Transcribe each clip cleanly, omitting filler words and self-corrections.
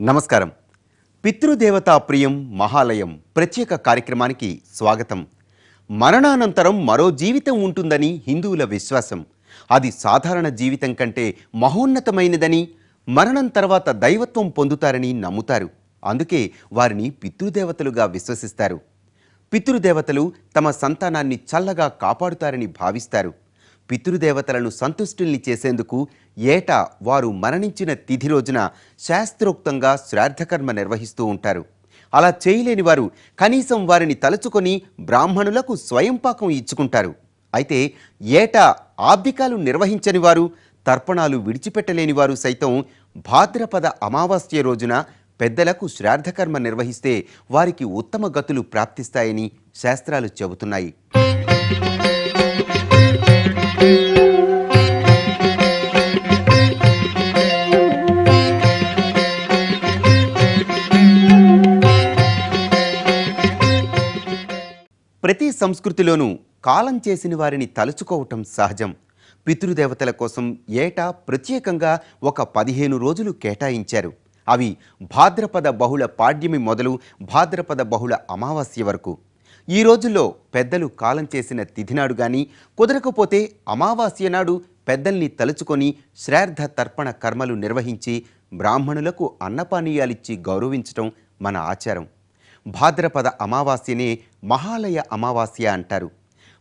నమస్కారం. పితృదేవతా ప్రియం మహాలయం ప్రత్యేక కార్యక్రమానికి స్వాగతం. మరణానంతరం మరో జీవితం ఉంటుందని హిందువుల విశ్వాసం. అది సాధారణ జీవితం కంటే మహోన్నతమైనదని, మరణం తర్వాత దైవత్వం పొందుతారని నమ్ముతారు. అందుకే వారిని పితృదేవతలుగా విశ్వసిస్తారు. పితృదేవతలు తమ సంతానాన్ని చల్లగా కాపాడుతారని భావిస్తారు. పితృదేవతలను సంతుష్టుల్ని చేసేందుకు ఏటా వారు మరణించిన తిథి రోజున శాస్త్రోక్తంగా శ్రాద్ధకర్మ నిర్వహిస్తూ ఉంటారు. అలా చేయలేని వారు కనీసం వారిని తలుచుకొని బ్రాహ్మణులకు స్వయంపాకం ఇచ్చుకుంటారు. అయితే ఏటా ఆబ్దికాలు నిర్వహించని వారు, తర్పణాలు విడిచిపెట్టలేని వారు సైతం భాద్రపద అమావాస్య రోజున పెద్దలకు శ్రాద్ధకర్మ నిర్వహిస్తే వారికి ఉత్తమ గతులు ప్రాప్తిస్తాయని శాస్త్రాలు చెబుతున్నాయి. ప్రతి సంస్కృతిలోనూ కాలం చేసిన వారిని తలుచుకోవటం సహజం. పితృదేవతల కోసం ఏటా ప్రత్యేకంగా ఒక 15 రోజులు కేటాయించారు. అవి భాద్రపద బహుళ పాడ్యమి మొదలు భాద్రపద బహుళ అమావాస్య వరకు. ఈ రోజుల్లో పెద్దలు కాలం చేసిన తిథినాడు కానీ, కుదరకపోతే అమావాస్య నాడు పెద్దల్ని తలుచుకొని శ్రాద్ధ తర్పణ కర్మలు నిర్వహించి బ్రాహ్మణులకు అన్నపానీయాలిచ్చి గౌరవించటం మన ఆచారం. భాద్రపద అమావాస్యనే మహాలయ అమావాస్య అంటారు.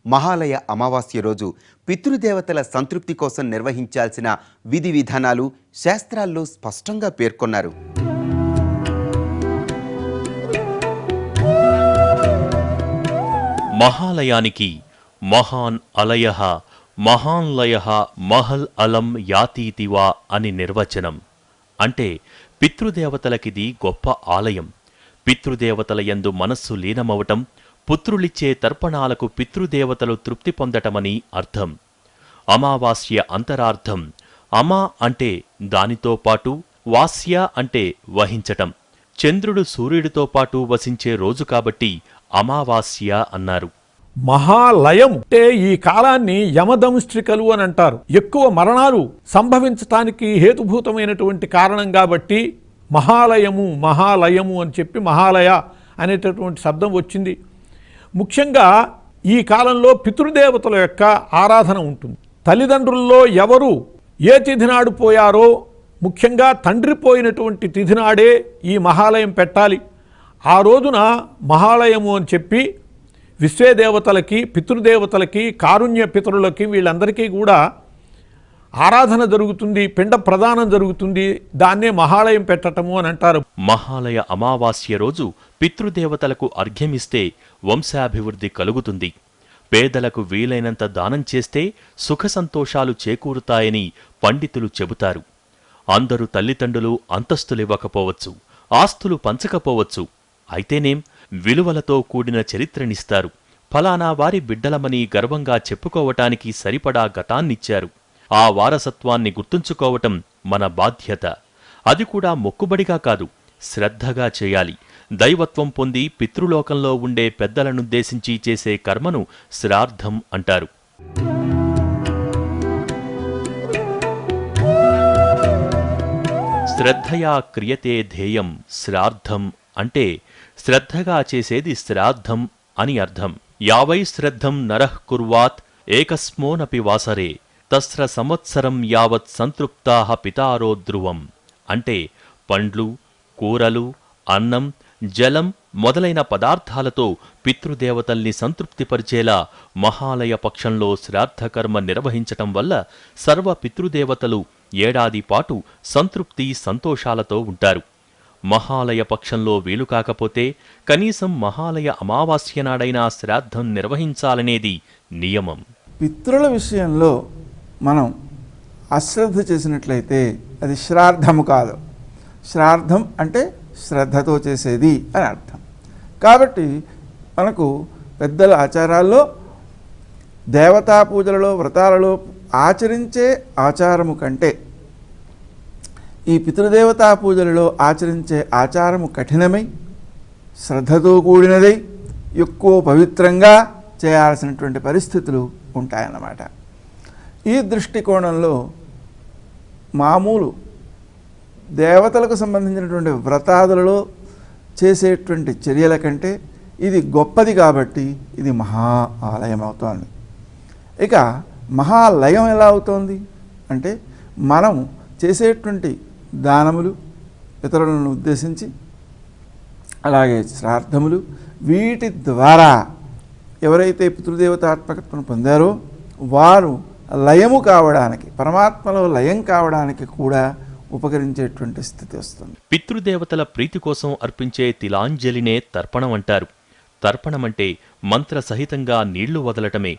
మహాలయ అమావాస్య రోజు పితృదేవతల సంతృప్తి కోసం నిర్వహించాల్సిన విధి విధానాలు శాస్త్రాల్లో స్పష్టంగా పేర్కొన్నారు. మహాలయానికి మహాన్ అలయః మహాన్లయః మహల్ అలం యాతీతివా అని నిర్వచనం. అంటే పితృదేవతలకిది గొప్ప ఆలయం. పితృదేవతల యందు మనస్సు లీనమవటం, పుత్రులిచ్చే తర్పణాలకు పితృదేవతలు తృప్తి పొందటమని అర్థం. అమావాస్య అంతరార్థం అమా అంటే దానితో పాటు, వాస్య అంటే వహించటం. చంద్రుడు సూర్యుడితో పాటు వసించే రోజు కాబట్టి అమావాస్య అన్నారు. మహాలయం అంటే ఈ కాలాన్ని యమదంష్ట్రికలు అని అంటారు. ఎక్కువ మరణాలు సంభవించటానికి హేతుభూతమైనటువంటి కారణం కాబట్టి మహాలయము అని చెప్పి మహాలయ అనేటటువంటి శబ్దం వచ్చింది. ముఖ్యంగా ఈ కాలంలో పితృదేవతల యొక్క ఆరాధన ఉంటుంది. తల్లిదండ్రుల్లో ఎవరు ఏ తిథినాడు పోయారో, ముఖ్యంగా తండ్రి పోయినటువంటి తిథినాడే ఈ మహాలయం పెట్టాలి. ఆ రోజున మహాలయము అని చెప్పి విశ్వేదేవతలకి, పితృదేవతలకి, కారుణ్య పితరులకి వీళ్ళందరికీ కూడా ఆరాధన జరుగుతుంది, పిండ ప్రదానం జరుగుతుంది. దాన్నే మహాలయం పెట్టటము అని అంటారు. మహాలయ అమావాస్య రోజు పితృదేవతలకు అర్ఘ్యమిస్తే వంశాభివృద్ధి కలుగుతుంది. పేదలకు వీలైనంత దానం చేస్తే సుఖ సంతోషాలు చేకూరుతాయని పండితులు చెబుతారు. అందరూ తల్లిదండ్రులు అంతస్తులివ్వకపోవచ్చు, ఆస్తులు పంచకపోవచ్చు. అయితేనేం విలువలతో కూడిన చరిత్రనిస్తారు. ఫలానా వారి బిడ్డలమని గర్వంగా చెప్పుకోవటానికి సరిపడా గతాన్నిచ్చారు. ఆ వారసత్వాన్ని గుర్తుంచుకోవటం మన బాధ్యత. అది కూడా మొక్కుబడిగా కాదు, శ్రద్ధగా చేయాలి. దైవత్వం పొంది పితృలోకంలో ఉండే పెద్దలనుద్దేశించి చేసే కర్మను శ్రాద్ధం అంటారు. శ్రద్ధయా క్రియతే ధ్యేయం శ్రాద్ధం అంటే శ్రద్ధగా చేసేది శ్రాద్ధం అని అర్థం. యావై శ్రద్ధం నరః కుర్వాత్ ఏకస్మోనపి వాసరే తస్ర సంవత్సరం యావత్ సంతృప్తాః పితారో ధ్రువం. అంటే పండ్లు, కూరలు, అన్నం, జలం మొదలైన పదార్థాలతో పితృదేవతల్ని సంతృప్తిపరిచేలా మహాలయ పక్షంలో శ్రాద్ధకర్మ నిర్వహించటం వల్ల సర్వ పితృదేవతలు ఏడాది పాటు సంతృప్తి సంతోషాలతో ఉంటారు. మహాలయ పక్షంలో వీలు కాకపోతే కనీసం మహాలయ అమావాస్య నాడైనా శ్రాద్ధం నిర్వహించాలనేది నియమం. పితృల విషయంలో మనం అశ్రద్ధ చేసినట్లయితే అది శ్రాద్ధము కాదు. శ్రాద్ధం అంటే శ్రద్ధతో చేసేది అని అర్థం. కాబట్టి మనకు పెద్దల ఆచారాల్లో, దేవతా పూజలలో, వ్రతాలలో ఆచరించే ఆచారము కంటే ఈ పితృదేవతా పూజలలో ఆచరించే ఆచారము కఠినమై, శ్రద్ధతో కూడినదై, ఎక్కువ పవిత్రంగా చేయాల్సినటువంటి పరిస్థితులు ఉంటాయన్నమాట. ఈ దృష్టికోణంలో మామూలు దేవతలకు సంబంధించినటువంటి వ్రతాదులలో చేసేటువంటి చర్యల కంటే ఇది గొప్పది కాబట్టి ఇది మహా ఆలయం అవుతోంది. ఇక మహాలయం ఎలా అవుతోంది అంటే మనం చేసేటువంటి దానములు, ఇతరులను ఉద్దేశించి, అలాగే శ్రాద్ధములు, వీటి ద్వారా ఎవరైతే పితృదేవతాత్మకత్వం పొందారో వారు లయము కావడానికి, పరమాత్మలో లయం కావడానికి కూడా ఉపకరించేటువంటి స్థితి వస్తుంది. పితృదేవతల ప్రీతి కోసం అర్పించే తిలాంజలినే తర్పణం అంటారు. తర్పణమంటే మంత్రసహితంగా నీళ్లు వదలటమే.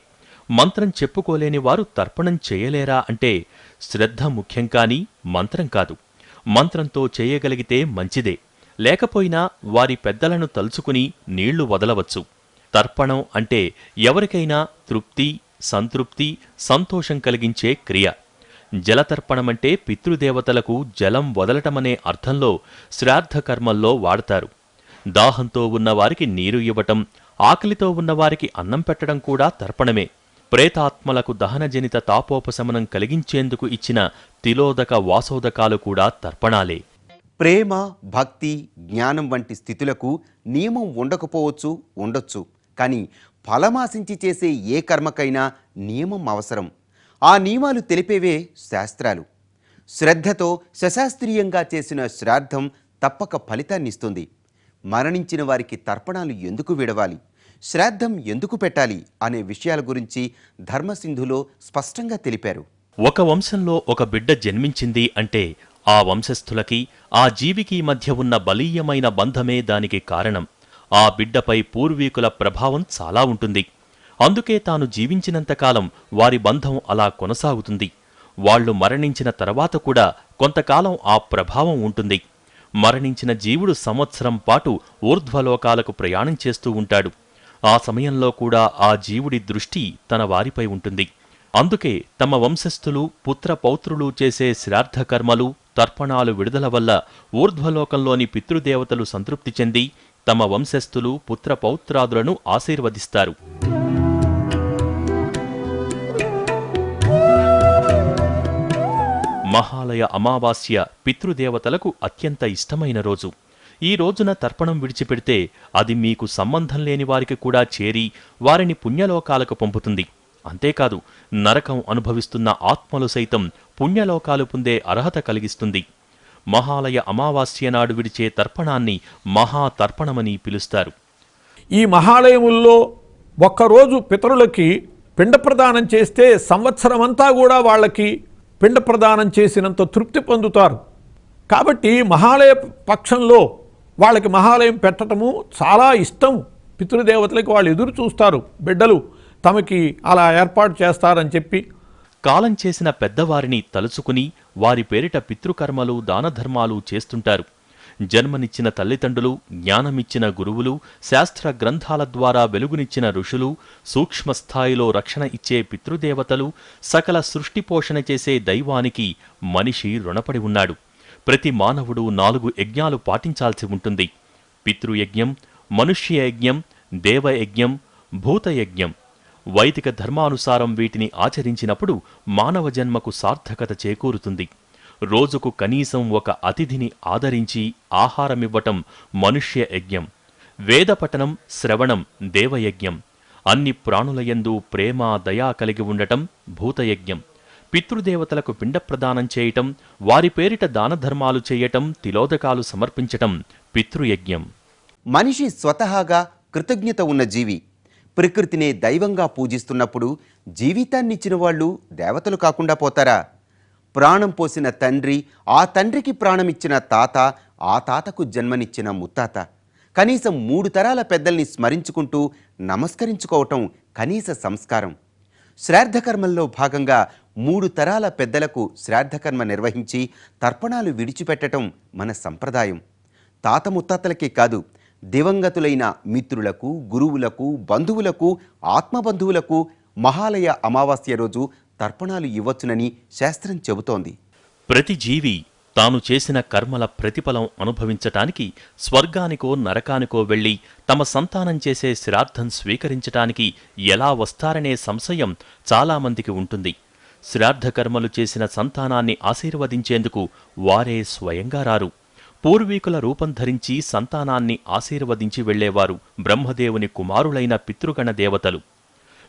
మంత్రం చెప్పుకోలేని వారు తర్పణం చేయలేరా అంటే శ్రద్ధ ముఖ్యం కాని మంత్రం కాదు. మంత్రంతో చేయగలిగితే మంచిదే, లేకపోయినా వారి పెద్దలను తలుచుకుని నీళ్లు వదలవచ్చు. తర్పణం అంటే ఎవరికైనా తృప్తి, సంతృప్తి, సంతోషం కలిగించే క్రియ. జలతర్పణమంటే పితృదేవతలకు జలం వదలటమనే అర్థంలో శ్రాద్ధకర్మల్లో వాడతారు. దాహంతో ఉన్నవారికి నీరు ఇవ్వటం, ఆకలితో ఉన్నవారికి అన్నం పెట్టడం కూడా తర్పణమే. ప్రేతాత్మలకు దహనజనిత తాపోపశమనం కలిగించేందుకు ఇచ్చిన తిలోదక, వాసోదకాలు కూడా తర్పణాలే. ప్రేమ, భక్తి, జ్ఞానం వంటి స్థితులకు నియమం ఉండకపోవచ్చు, ఉండొచ్చు. కానీ ఫలమాశించి చేసే ఏ కర్మకైనా నియమం అవసరం. ఆ నియమాలు తెలిపేవే శాస్త్రాలు. శ్రద్ధతో సశాస్త్రీయంగా చేసిన శ్రాద్ధం తప్పక ఫలితాన్నిస్తుంది. మరణించిన వారికి తర్పణాలు ఎందుకు విడవాలి, శ్రాద్ధం ఎందుకు పెట్టాలి అనే విషయాల గురించి ధర్మసింధులో స్పష్టంగా తెలిపారు. ఒక వంశంలో ఒక బిడ్డ జన్మించింది అంటే ఆ వంశస్థులకి, ఆ జీవికి మధ్య ఉన్న బలీయమైన బంధమే దానికి కారణం. ఆ బిడ్డపై పూర్వీకుల ప్రభావం చాలా ఉంటుంది. అందుకే తాను జీవించినంతకాలం వారి బంధం అలా కొనసాగుతుంది. వాళ్లు మరణించిన తర్వాత కూడా కొంతకాలం ఆ ప్రభావం ఉంటుంది. మరణించిన జీవుడు సంవత్సరం పాటు ఊర్ధ్వలోకాలకు ప్రయాణం చేస్తూ ఉంటాడు. ఆ సమయంలో కూడా ఆ జీవుడి దృష్టి తన వారిపై ఉంటుంది. అందుకే తమ వంశస్థులు, పుత్ర పౌత్రులు చేసే శ్రాద్ధకర్మలు, తర్పణాలు విడుదల వల్ల ఊర్ధ్వలోకంలోని పితృదేవతలు సంతృప్తి చెంది తమ వంశస్థులు, పుత్ర పౌత్రాదులను ఆశీర్వదిస్తారు. మహాలయ అమావాస్య పితృదేవతలకు అత్యంత ఇష్టమైన రోజు. ఈ రోజున తర్పణం విడిచిపెడితే అది మీకు సంబంధం లేని వారికి కూడా చేరి వారిని పుణ్యలోకాలకు పంపుతుంది. అంతేకాదు, నరకం అనుభవిస్తున్న ఆత్మలు సైతం పుణ్యలోకాలు పొందే అర్హత కలిగిస్తుంది. మహాలయ అమావాస్య నాడు విడిచే తర్పణాన్ని మహాతర్పణమని పిలుస్తారు. ఈ మహాలయముల్లో ఒక్కరోజు పితరులకి పిండ ప్రదానం చేస్తే సంవత్సరమంతా కూడా వాళ్ళకి పిండ ప్రదానం చేసినంత తృప్తి పొందుతారు. కాబట్టి మహాలయ పక్షంలో వాళ్ళకి మహాలయం పెట్టడము చాలా ఇష్టం. పితృదేవతలకి వాళ్ళు ఎదురు చూస్తారు, బిడ్డలు తమకి అలా ఏర్పాటు చేస్తారని చెప్పి. కాలం చేసిన పెద్దవారిని తలుచుకుని వారి పేరిట పితృకర్మలు, దానధర్మాలు చేస్తుంటారు. జన్మనిచ్చిన తల్లిదండ్రులు, జ్ఞానమిచ్చిన గురువులు, శాస్త్ర గ్రంథాల ద్వారా వెలుగునిచ్చిన ఋషులు, సూక్ష్మస్థాయిలో రక్షణ ఇచ్చే పితృదేవతలు, సకల సృష్టి పోషణ చేసే దైవానికి మనిషి రుణపడి ఉన్నాడు. ప్రతి మానవుడు 4 యజ్ఞాలు పాటించాల్సి ఉంటుంది. పితృయజ్ఞం, మనుష్యయజ్ఞం, దేవయజ్ఞం, భూతయజ్ఞం. వైదిక ధర్మానుసారం వీటిని ఆచరించినప్పుడు మానవ జన్మకు సార్థకత చేకూరుతుంది. రోజుకు కనీసం ఒక అతిథిని ఆదరించి ఆహారమివ్వటం మనుష్య యజ్ఞం. వేదపఠనం, శ్రవణం దేవయజ్ఞం. అన్ని ప్రాణులయందు ప్రేమ, దయా కలిగి ఉండటం భూతయజ్ఞం. పితృదేవతలకు పిండ ప్రదానం చేయటం, వారి పేరిట దానధర్మాలు చేయటం, తిలోదకాలు సమర్పించటం పితృయజ్ఞం. మనిషి స్వతహాగా కృతజ్ఞత ఉన్న జీవి. ప్రకృతినే దైవంగా పూజిస్తున్నప్పుడు జీవితాన్నిచ్చిన వాళ్ళు దేవతలు కాకుండా పోతారా? ప్రాణం పోసిన తండ్రి, ఆ తండ్రికి ప్రాణమిచ్చిన తాత, ఆ తాతకు జన్మనిచ్చిన ముత్తాత. కనీసం 3 తరాల పెద్దల్ని స్మరించుకుంటూ నమస్కరించుకోవటం కనీస సంస్కారం. శ్రాద్ధకర్మల్లో భాగంగా 3 తరాల పెద్దలకు శ్రాద్ధకర్మ నిర్వహించి తర్పణాలు విడిచిపెట్టడం మన సంప్రదాయం. తాత ముత్తాతలకే కాదు, దివంగతులైన మిత్రులకు, గురువులకు, బంధువులకు, ఆత్మబంధువులకు మహాలయ అమావాస్య రోజు తర్పణాలు ఇవ్వచ్చునని శాస్త్రం చెబుతోంది. ప్రతి జీవి తాను చేసిన కర్మల ప్రతిఫలం అనుభవించటానికి స్వర్గానికో నరకానికో వెళ్లి తమ సంతానం చేసే శ్రాద్ధం స్వీకరించటానికి ఎలా వస్తారనే సంశయం చాలామందికి ఉంటుంది. శ్రాద్ధకర్మలు చేసిన సంతానాన్ని ఆశీర్వదించేందుకు వారే స్వయంగా రారు. పూర్వీకుల రూపం ధరించి సంతానాన్ని ఆశీర్వదించి వెళ్లేవారు బ్రహ్మదేవుని కుమారులైన పితృగణ దేవతలు.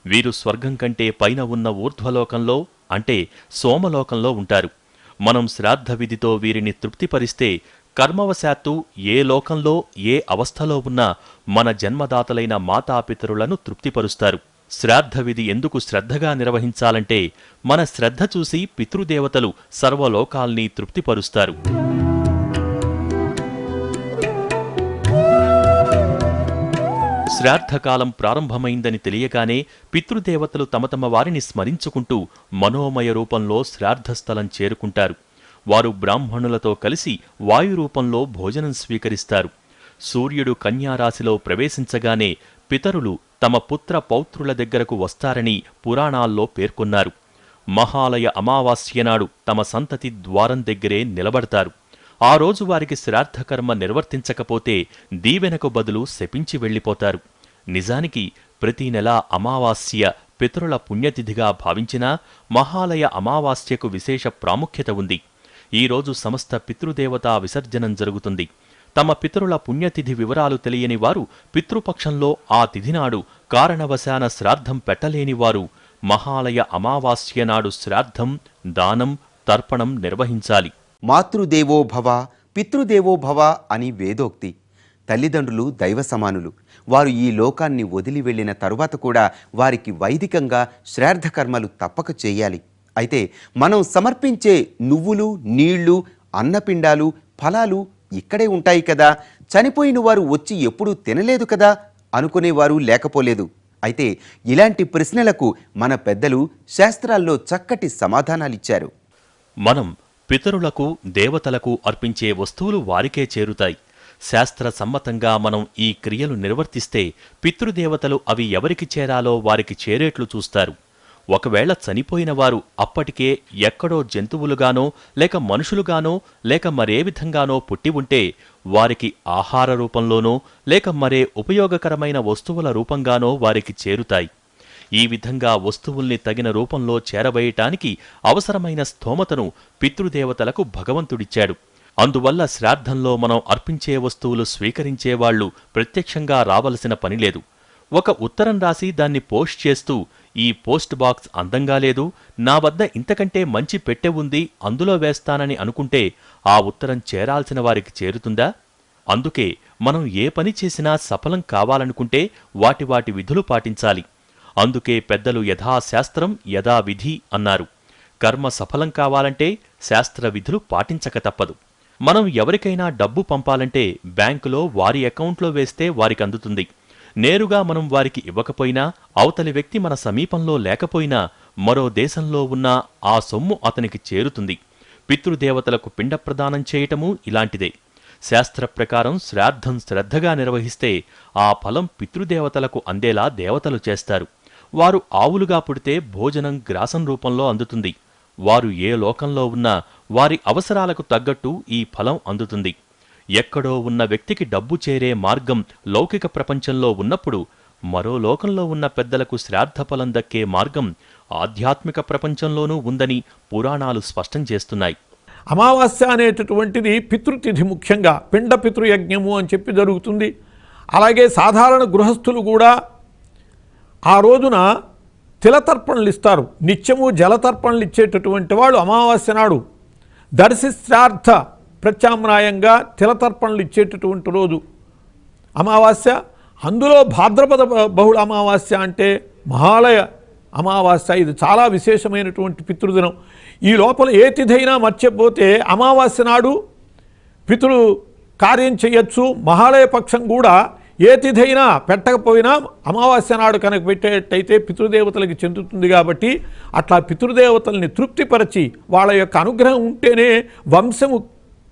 వీరు స్వర్గం కంటే పైన ఉన్న ఊర్ధ్వలోకంలో అంటే సోమలోకంలో ఉంటారు. మనం శ్రాద్ధ విధితో వీరిని తృప్తిపరిస్తే కర్మవశాత్తు ఏ లోకంలో ఏ అవస్థలో ఉన్నా మన జన్మదాతలైన మాతాపితరులను తృప్తిపరుస్తారు. శ్రాద్ధ విధి ఎందుకు శ్రద్ధగా నిర్వహించాలంటే మన శ్రద్ధ చూసి పితృదేవతలు సర్వలోకాల్ని తృప్తిపరుస్తారు. శ్రాద్ధకాలం ప్రారంభమైందని తెలియగానే పితృదేవతలు తమ తమ వారిని స్మరించుకుంటూ మనోమయ రూపంలో శ్రాద్ధస్థలం చేరుకుంటారు. వారు బ్రాహ్మణులతో కలిసి వాయురూపంలో భోజనం స్వీకరిస్తారు. సూర్యుడు కన్యారాశిలో ప్రవేశించగానే పితరులు తమ పుత్ర పౌత్రుల దగ్గరకు వస్తారని పురాణాల్లో పేర్కొన్నారు. మహాలయ అమావాస్యనాడు తమ సంతతి ద్వారం దగ్గరే నిలబడతారు. ఆ రోజు వారికి శ్రాద్ధకర్మ నిర్వర్తించకపోతే దీవెనకు బదులు శపించి వెళ్లిపోతారు. నిజానికి ప్రతి నెలా అమావాస్య పితరుల పుణ్యతిథిగా భావించినా మహాలయ అమావాస్యకు విశేష ప్రాముఖ్యత ఉంది. ఈరోజు సమస్త పితృదేవతా విసర్జనం జరుగుతుంది. తమ పితరుల పుణ్యతిథి వివరాలు తెలియని వారు పితృపక్షంలో ఆ తిథినాడు కారణవశాన శ్రాద్ధం పెట్టలేనివారు మహాలయ అమావాస్య నాడు శ్రాద్ధం, దానం, తర్పణం నిర్వహించాలి. మాతృదేవో భవ పితృదేవో భవ అని వేదోక్తి. తల్లిదండ్రులు దైవ సమానులు. వారు ఈ లోకాన్ని వదిలి వెళ్ళిన తరువాత కూడా వారికి వైదికంగా శ్రాద్ధకర్మలు తప్పక చేయాలి. అయితే మనం సమర్పించే నువ్వులు, నీళ్లు, అన్నపిండాలు, ఫలాలు ఇక్కడే ఉంటాయి కదా, చనిపోయిన వారు వచ్చి ఎప్పుడూ తినలేదు కదా అనుకునేవారు లేకపోలేదు. అయితే ఇలాంటి ప్రశ్నలకు మన పెద్దలు శాస్త్రాల్లో చక్కటి సమాధానాలిచ్చారు. మనం పితరులకు దేవతలకు అర్పించే వస్తువులు వారికే చేరుతాయి. శాస్త్ర సమ్మతంగా మనం ఈ క్రియలు నిర్వర్తిస్తే పితృదేవతలు అవి ఎవరికి చేరాలో వారికి చేరేట్లు చూస్తారు. ఒకవేళ చనిపోయిన వారు అప్పటికే ఎక్కడో జంతువులుగానో లేక మనుషులుగానో లేక మరే విధంగానో పుట్టి ఉంటే వారికి ఆహార రూపంలోనో లేక మరే ఉపయోగకరమైన వస్తువుల రూపంగానో వారికి చేరుతాయి. ఈ విధంగా వస్తువుల్ని తగిన రూపంలో చేరవేయటానికి అవసరమైన స్థోమతను పితృదేవతలకు భగవంతుడిచ్చాడు. అందువల్ల శ్రాద్ధంలో మనం అర్పించే వస్తువులు స్వీకరించేవాళ్లు ప్రత్యక్షంగా రావలసిన పనిలేదు. ఒక ఉత్తరం రాసి దాన్ని పోస్ట్ చేస్తూ ఈ పోస్ట్ బాక్స్ అందంగా లేదు, నా వద్ద ఇంతకంటే మంచి పెట్టె ఉంది, అందులో వేస్తానని అనుకుంటే ఆ ఉత్తరం చేరాల్సిన వారికి చేరుతుందా? అందుకే మనం ఏ పని చేసినా సఫలం కావాలనుకుంటే వాటి వాటి విధులు పాటించాలి. అందుకే పెద్దలు యథాశాస్త్రం యథావిధి అన్నారు. కర్మ సఫలం కావాలంటే శాస్త్ర విధులు పాటించక తప్పదు. మనం ఎవరికైనా డబ్బు పంపాలంటే బ్యాంకులో వారి అకౌంట్లో వేస్తే వారికి అందుతుంది. నేరుగా మనం వారికి ఇవ్వకపోయినా, అవతలి వ్యక్తి మన సమీపంలో లేకపోయినా మరో దేశంలో ఉన్న ఆ సొమ్ము అతనికి చేరుతుంది. పితృదేవతలకు పిండ ప్రదానం చేయటమూ ఇలాంటిదే. శాస్త్ర ప్రకారం శ్రాద్ధం శ్రద్ధగా నిర్వహిస్తే ఆ ఫలం పితృదేవతలకు అందేలా దేవతలు చేస్తారు. వారు ఆవులుగా పుడితే భోజనం గ్రాసం రూపంలో అందుతుంది. వారు ఏ లోకంలో ఉన్నా వారి అవసరాలకు తగ్గట్టు ఈ ఫలం అందుతుంది. ఎక్కడో ఉన్న వ్యక్తికి డబ్బు చేరే మార్గం లౌకిక ప్రపంచంలో ఉన్నప్పుడు మరో లోకంలో ఉన్న పెద్దలకు శ్రాద్ధఫలం దక్కే మార్గం ఆధ్యాత్మిక ప్రపంచంలోనూ ఉందని పురాణాలు స్పష్టం చేస్తున్నాయి. అమావాస్య అనేటటువంటిది పితృతిథి, ముఖ్యంగా పిండ పితృయజ్ఞము అని చెప్పి జరుగుతుంది. అలాగే సాధారణ గృహస్థులు కూడా ఆ రోజున తిలతర్పణలు ఇస్తారు. నిత్యము జలతర్పణలు ఇచ్చేటటువంటి వాళ్ళు అమావాస్య నాడు దర్శిశ్రార్థ ప్రత్యామ్నాయంగా తిలతర్పణలు ఇచ్చేటటువంటి రోజు అమావాస్య. అందులో భాద్రపద బహుళ అమావాస్య అంటే మహాలయ అమావాస్య. ఇది చాలా విశేషమైనటువంటి పితృదినం. ఈ లోపల ఏ తిథైనా మర్చిపోతే అమావాస్య నాడు పితృ కార్యం చేయొచ్చు. మహాలయ పక్షం కూడా ఏ తిథైనా పెట్టకపోయినా అమావాస్య నాడు కనుక పెట్టేటైతే పితృదేవతలకి చెందుతుంది. కాబట్టి అట్లా పితృదేవతల్ని తృప్తిపరచి వాళ్ళ యొక్క అనుగ్రహం ఉంటేనే వంశము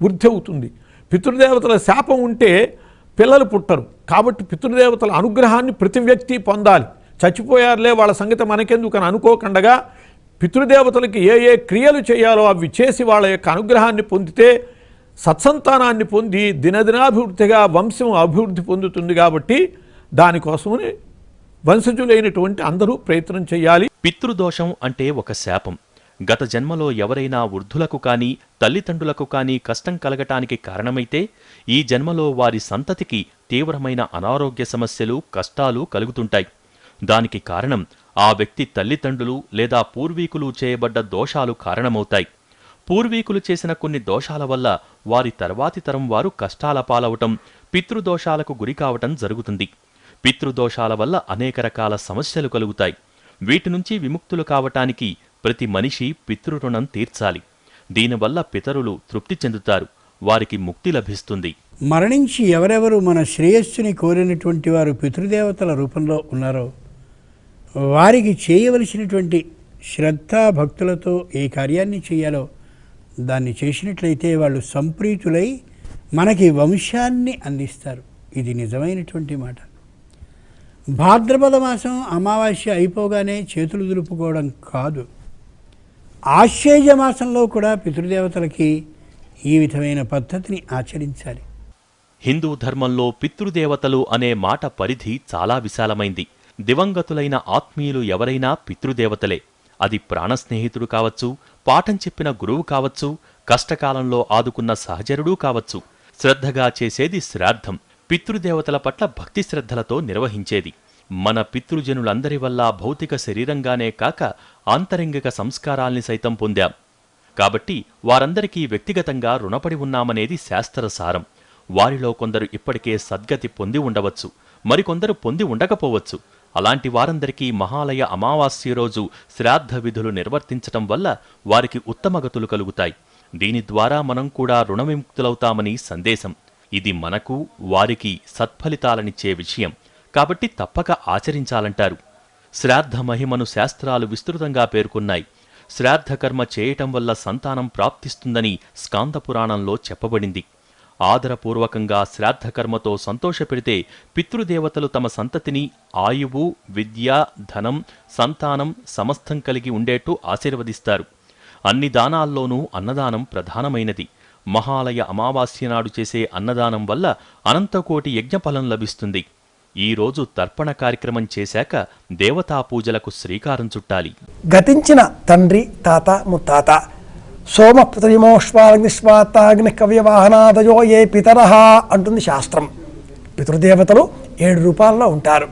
వృద్ధి అవుతుంది. పితృదేవతల శాపం ఉంటే పిల్లలు పుట్టరు. కాబట్టి పితృదేవతల అనుగ్రహాన్ని ప్రతి వ్యక్తి పొందాలి. చచ్చిపోయారులే వాళ్ళ సంగతి మనకెందుకు అని అనుకోకుండా పితృదేవతలకి ఏ ఏ క్రియలు చేయాలో అవి చేసి వాళ్ళ యొక్క అనుగ్రహాన్ని పొందితే సత్సంతానాన్ని పొంది దినదినాభివృద్ధిగా వంశం అభివృద్ధి పొందుతుంది. కాబట్టి దానికోసమని వంశజులైనటువంటి అందరూ ప్రయత్నం చేయాలి. పితృదోషం అంటే ఒక శాపం. గత జన్మలో ఎవరైనా వృద్ధులకు కానీ తల్లిదండ్రులకు కానీ కష్టం కలగటానికి కారణమైతే ఈ జన్మలో వారి సంతతికి తీవ్రమైన అనారోగ్య సమస్యలు కష్టాలు కలుగుతుంటాయి. దానికి కారణం ఆ వ్యక్తి తల్లిదండ్రులు లేదా పూర్వీకులు చేయబడ్డ దోషాలు కారణమవుతాయి. పూర్వీకులు చేసిన కొన్ని దోషాల వల్ల వారి తర్వాతి తరం వారు కష్టాల పాలవటం, పితృదోషాలకు గురికావటం జరుగుతుంది. పితృదోషాల వల్ల అనేక రకాల సమస్యలు కలుగుతాయి. వీటి నుంచి విముక్తులు కావటానికి ప్రతి మనిషి పితృరుణం తీర్చాలి. దీనివల్ల పితరులు తృప్తి చెందుతారు, వారికి ముక్తి లభిస్తుంది. మరణించి ఎవరెవరు మన శ్రేయస్సుని కోరినటువంటి వారు పితృదేవతల రూపంలో ఉన్నారో వారికి చేయవలసినటువంటి శ్రద్ధా భక్తులతో ఏ కార్యాన్ని చేయాలో దాన్ని చేసినట్లయితే వాళ్ళు సంప్రీతులై మనకి వంశాన్ని అందిస్తారు. ఇది నిజమైనటువంటి మాట. భాద్రపద మాసం అమావాస్య అయిపోగానే చేతులు దులుపుకోవడం కాదు, ఆశ్వేజ మాసంలో కూడా పితృదేవతలకి ఈ విధమైన పద్ధతిని ఆచరించాలి. హిందూ ధర్మంలో పితృదేవతలు అనే మాట పరిధి చాలా విశాలమైంది. దివంగతులైన ఆత్మీయులు ఎవరైనా పితృదేవతలే. అది ప్రాణస్నేహితుడు కావచ్చు, పాఠం చెప్పిన గురువు కావచ్చు, కష్టకాలంలో ఆదుకున్న సహచరుడు కావచ్చు. శ్రద్ధగా చేసేది శ్రాద్ధం. పితృదేవతల పట్ల భక్తి శ్రద్ధలతో నిర్వహించేది. మన పితృజనులందరి వల్ల భౌతిక శరీరంగానే కాక ఆంతరంగిక సంస్కారాల్ని సైతం పొందాం. కాబట్టి వారందరికీ వ్యక్తిగతంగా రుణపడి ఉన్నామనేది శాస్త్రసారం. వారిలో కొందరు ఇప్పటికే సద్గతి పొంది ఉండవచ్చు, మరికొందరు పొంది ఉండకపోవచ్చు. అలాంటి వారందరికీ మహాలయ అమావాస్య రోజు శ్రాద్ధ విధులు నిర్వర్తించటం వల్ల వారికి ఉత్తమగతులు కలుగుతాయి. దీని ద్వారా మనం కూడా రుణవిముక్తులవుతామని సందేశం. ఇది మనకు వారికి సత్ఫలితాలనిచ్చే విషయం. కాబట్టి తప్పక ఆచరించాలంటారు. శ్రాద్ధ మహిమను శాస్త్రాలు విస్తృతంగా పేర్కొన్నాయి. శ్రాద్ధకర్మ చేయటం వల్ల సంతానం ప్రాప్తిస్తుందని స్కాందపురాణంలో చెప్పబడింది. ఆదరపూర్వకంగా శ్రాద్ధకర్మతో సంతోషపెడితే పితృదేవతలు తమ సంతతిని ఆయువు, విద్య, ధనం, సంతానం సమస్తం కలిగి ఉండేట్టు ఆశీర్వదిస్తారు. అన్ని దానాల్లోనూ అన్నదానం ప్రధానమైనది. మహాలయ అమావాస్య నాడు చేసే అన్నదానం వల్ల అనంతకోటి యజ్ఞఫలం లభిస్తుంది. ఈ రోజు తర్పణ కార్యక్రమం చేశాక దేవతా పూజలకు శ్రీకారం చుట్టాలి. గతించిన తండ్రి, తాత, ముత్తాత, సోమప్రతిమోష్పాగ్నిష్పాతాగ్ని కవ్యవాహనాదయో ఏ పితరహ అంటుంది శాస్త్రం. పితృదేవతలు 7 రూపాల్లో ఉంటారు.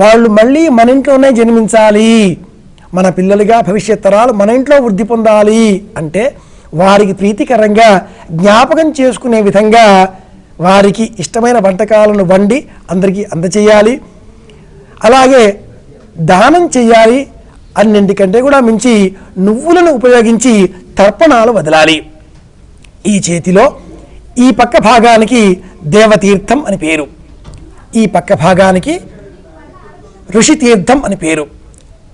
వాళ్ళు మళ్ళీ మన ఇంట్లోనే జన్మించాలి, మన పిల్లలుగా భవిష్యత్ తరాలు మన ఇంట్లో వృద్ధి పొందాలి అంటే వారికి ప్రీతికరంగా జ్ఞాపకం చేసుకునే విధంగా వారికి ఇష్టమైన వంటకాలను వండి అందరికీ అందచేయాలి. అలాగే దానం చేయాలి. అన్నింటికంటే కూడా మించి నువ్వులను ఉపయోగించి తర్పణాలు వదలాలి. ఈ చేతిలో ఈ పక్క భాగానికి దేవతీర్థం అని పేరు, ఈ పక్క భాగానికి ఋషితీర్థం అని పేరు,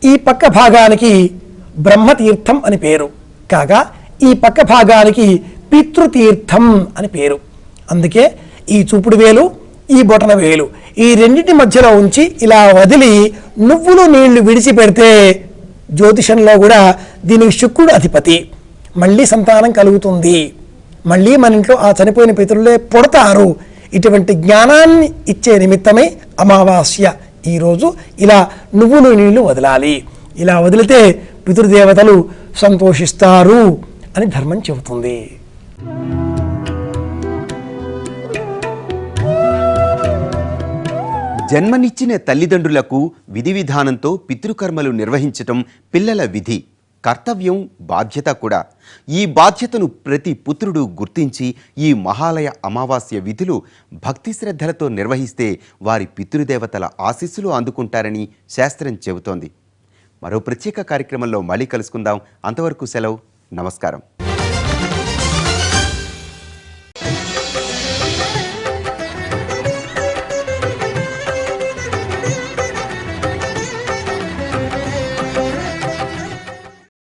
ఈ పక్క భాగానికి బ్రహ్మతీర్థం అని పేరు. కాగా ఈ పక్క భాగానికి పితృతీర్థం అని పేరు. అందుకే ఈ చూపుడు వేలు, ఈ బొటన వేలు ఈ రెండింటి మధ్యలో ఉంచి ఇలా వదిలి నువ్వులు నీళ్లు విడిచిపెడితే జ్యోతిషంలో కూడా దీనికి శుక్రుడు అధిపతి. మళ్ళీ సంతానం కలుగుతుంది, మళ్ళీ మన ఇంట్లో ఆ చనిపోయిన పితరులే పుడతారు. ఇటువంటి జ్ఞానాన్ని ఇచ్చే నిమిత్తమే అమావాస్య. ఈరోజు ఇలా నువ్వులు నీళ్లు వదలాలి. ఇలా వదిలితే పితృదేవతలు సంతోషిస్తారు అని ధర్మం చెబుతుంది. జన్మనిచ్చిన తల్లిదండ్రులకు విధి విధానంతో పితృకర్మలు నిర్వహించటం పిల్లల విధి, కర్తవ్యం, బాధ్యత కూడా. ఈ బాధ్యతను ప్రతి పుత్రుడు గుర్తించి ఈ మహాలయ అమావాస్య విధులు భక్తి శ్రద్ధలతో నిర్వహిస్తే వారి పితృదేవతల ఆశీస్సులు అందుకుంటారని శాస్త్రం చెబుతోంది. మరో ప్రత్యేక కార్యక్రమంలో మళ్ళీ కలుసుకుందాం. అంతవరకు సెలవు. నమస్కారం.